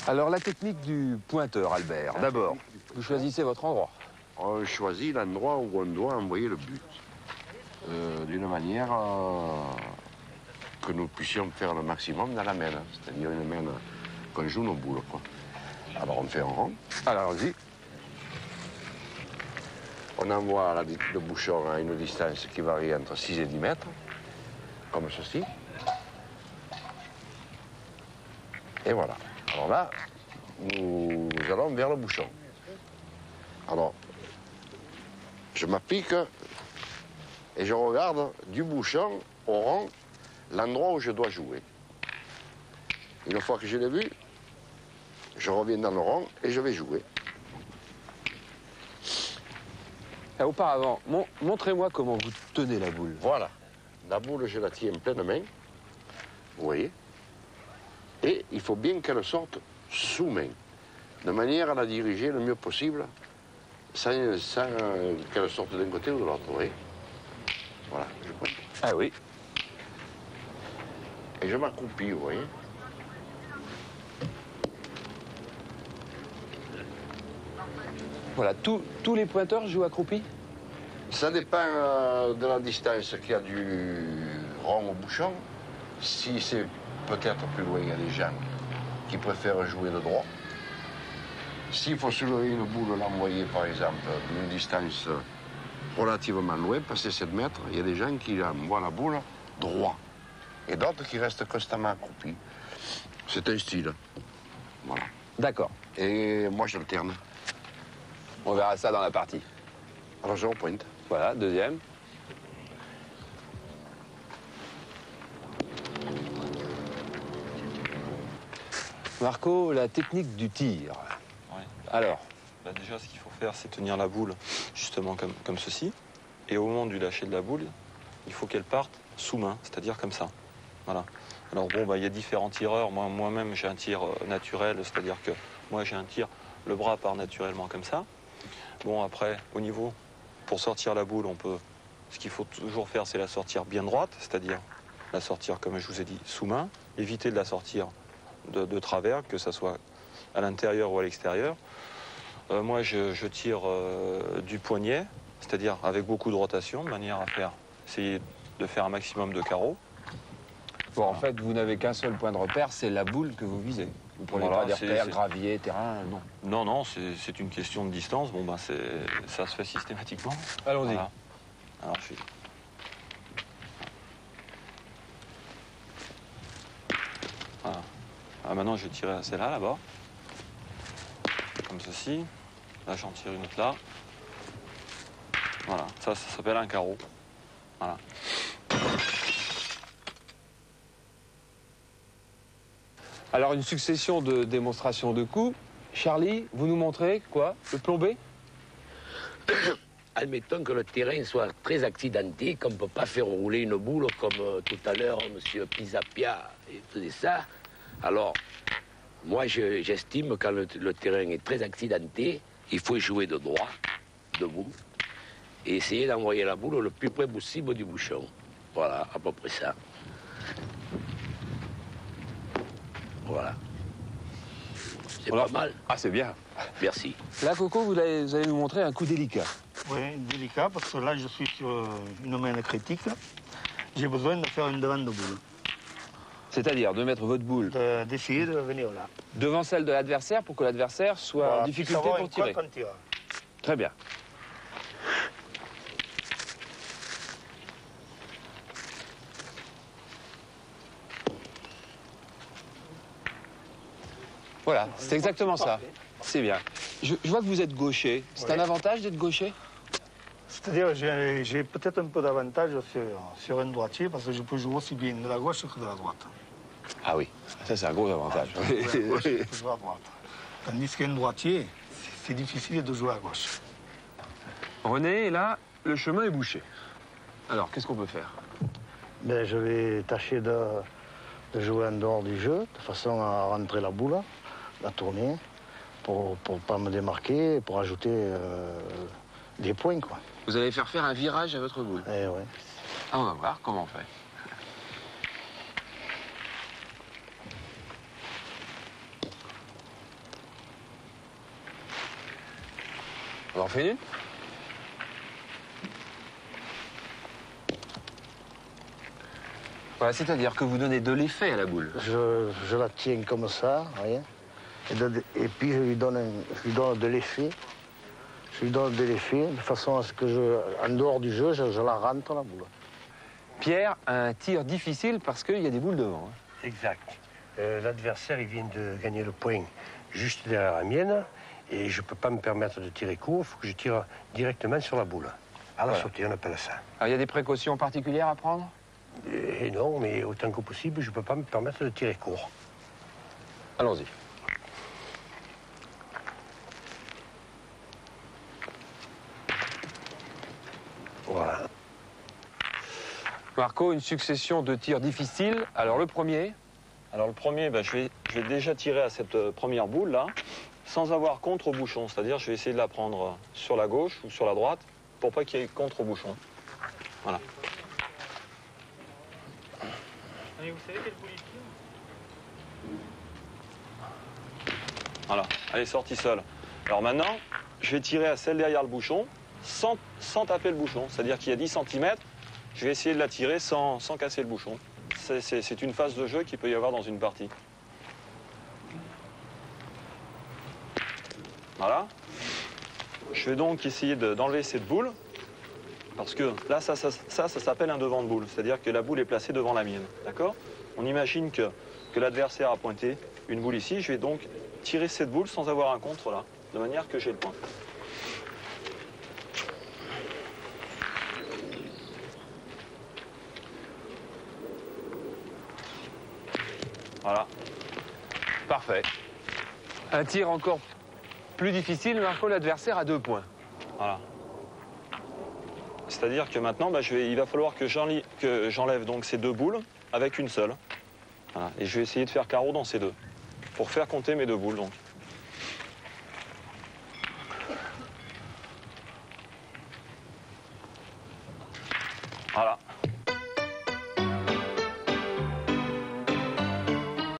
Alors, la technique du pointeur, Albert. D'abord, vous choisissez votre endroit. On choisit l'endroit où on doit envoyer le but. D'une manière que nous puissions faire le maximum dans la main. C'est-à-dire une main qu'on joue nos boules, quoi. Alors on fait un rond. Alors, allons-y. On envoie le bouchon à une distance qui varie entre 6 et 10 mètres, comme ceci. Et voilà. Alors là, nous allons vers le bouchon. Alors, je m'applique et je regarde du bouchon au rond l'endroit où je dois jouer. Une fois que je l'ai vu, je reviens dans le rond et je vais jouer. Auparavant, montrez-moi comment vous tenez la boule. Voilà. La boule, je la tiens en pleine main. Vous voyez? Et il faut bien qu'elle sorte sous main, de manière à la diriger le mieux possible, sans qu'elle sorte d'un côté ou de l'autre. Vous voyez? Voilà, je pointe. Ah oui. Et je m'accroupis, vous voyez? Voilà, tous les pointeurs jouent accroupis? Ça dépend de la distance qu'il y a du rond au bouchon. Si c'est peut-être plus loin, il y a des gens qui préfèrent jouer de droit. S'il faut soulever une boule, l'envoyer par exemple d'une distance relativement loin, passer 7 mètres, il y a des gens qui envoient la boule droit. Et d'autres qui restent constamment accroupis. C'est un style. Voilà. D'accord. Et moi, j'alterne. On verra ça dans la partie. Alors, je repointe. Voilà, deuxième. Marco, la technique du tir. Ouais. Alors, Bah déjà, ce qu'il faut faire, c'est tenir la boule justement comme ceci. Et au moment du lâcher de la boule, il faut qu'elle parte sous main, c'est-à-dire comme ça. Voilà. Alors bon, bah, il y a différents tireurs. Moi-même, j'ai un tir naturel, c'est-à-dire que moi, j'ai un tir, le bras part naturellement comme ça. Bon, après, au niveau, pour sortir la boule, ce qu'il faut toujours faire, c'est la sortir bien droite, c'est-à-dire la sortir, comme je vous ai dit, sous main. Éviter de la sortir de travers, que ça soit à l'intérieur ou à l'extérieur. Moi, je tire du poignet, c'est-à-dire avec beaucoup de rotation, de manière à essayer de faire un maximum de carreaux. bon, en fait, vous n'avez qu'un seul point de repère, c'est la boule que vous visez. Vous ne prenez Voilà, pas des repères, gravier, terrain, non. Non, c'est une question de distance. Bon, ben, ça se fait systématiquement. Allons-y. Voilà. Alors, je suis... Voilà. Alors, maintenant, je vais tirer celle-là, là-bas. Comme ceci. Là, j'en tire une autre là. Voilà, ça s'appelle un carreau. Voilà. Alors, une succession de démonstrations de coups. Charlie, vous nous montrez quoi? Le plombé? Admettons que le terrain soit très accidenté, qu'on ne peut pas faire rouler une boule comme tout à l'heure M. Pisapia faisait ça. Alors, moi j'estime que quand le terrain est très accidenté, il faut jouer de droit, debout, et essayer d'envoyer la boule le plus près possible du bouchon. Voilà, à peu près ça. Voilà. C'est pas mal. Ah, c'est bien. Merci. Là, Coco, vous allez nous montrer un coup délicat. Oui, délicat, parce que là, je suis sur une main critique. J'ai besoin de faire une demande de boule. C'est-à-dire de mettre votre boule D'essayer de venir là. devant celle de l'adversaire pour que l'adversaire soit Voilà, en difficulté pour tirer. On tire. Très bien. Voilà, c'est exactement ça. C'est bien. Je vois que vous êtes gaucher. C'est un avantage d'être gaucher? C'est-à-dire j'ai peut-être un peu d'avantage sur un droitier, parce que je peux jouer aussi bien de la gauche que de la droite. Ah oui, ça c'est un gros avantage. Je peux jouer à gauche, je peux jouer à droite. Tandis qu'un droitier, c'est difficile de jouer à gauche. René, là, le chemin est bouché. Alors, qu'est-ce qu'on peut faire? Ben, je vais tâcher de jouer en dehors du jeu, de façon à rentrer la boule, la tourner, pour pas me démarquer, pour ajouter des points, quoi. Vous allez faire un virage à votre boule. Eh ouais. Ah, on va voir comment on fait. On en fait une? Voilà, c'est-à-dire que vous donnez de l'effet à la boule. Je la tiens comme ça, rien. Et puis je lui donne de l'effet. Je lui donne de l'effet de façon à ce que, en dehors du jeu, je la rentre la boule. Pierre a un tir difficile parce qu'il y a des boules devant. Exact. L'adversaire, il vient de gagner le point juste derrière la mienne. Et je ne peux pas me permettre de tirer court. Il faut que je tire directement sur la boule. À la sautée, on appelle ça. Alors, il y a des précautions particulières à prendre? Et non, mais autant que possible, je ne peux pas me permettre de tirer court. Allons-y. Voilà. Marco, une succession de tirs difficiles. Alors, le premier? Alors le premier, je vais déjà tirer à cette première boule là, sans avoir contre au bouchon. C'est-à-dire je vais essayer de la prendre sur la gauche ou sur la droite pour pas qu'il y ait contre au bouchon. Voilà. Et vous savez quelle boule il tire? Voilà, elle est sortie seule. Alors maintenant, je vais tirer à celle derrière le bouchon sans taper le bouchon. C'est-à-dire qu'il y a 10 cm, je vais essayer de la tirer sans casser le bouchon. C'est une phase de jeu qu'il peut y avoir dans une partie. Voilà. Je vais donc essayer d'enlever cette boule, parce que là, ça s'appelle un devant de boule. C'est-à-dire que la boule est placée devant la mienne. D'accord? On imagine que l'adversaire a pointé une boule ici. Je vais donc tirer cette boule sans avoir un contre là, de manière que j'ai le point. Voilà. Parfait. Un tir encore plus difficile, Marco, l'adversaire a 2 points. Voilà. C'est-à-dire que maintenant, il va falloir que j'enlève donc ces 2 boules avec une seule. Voilà. Et je vais essayer de faire carreau dans ces 2, pour faire compter mes 2 boules. Donc. Voilà.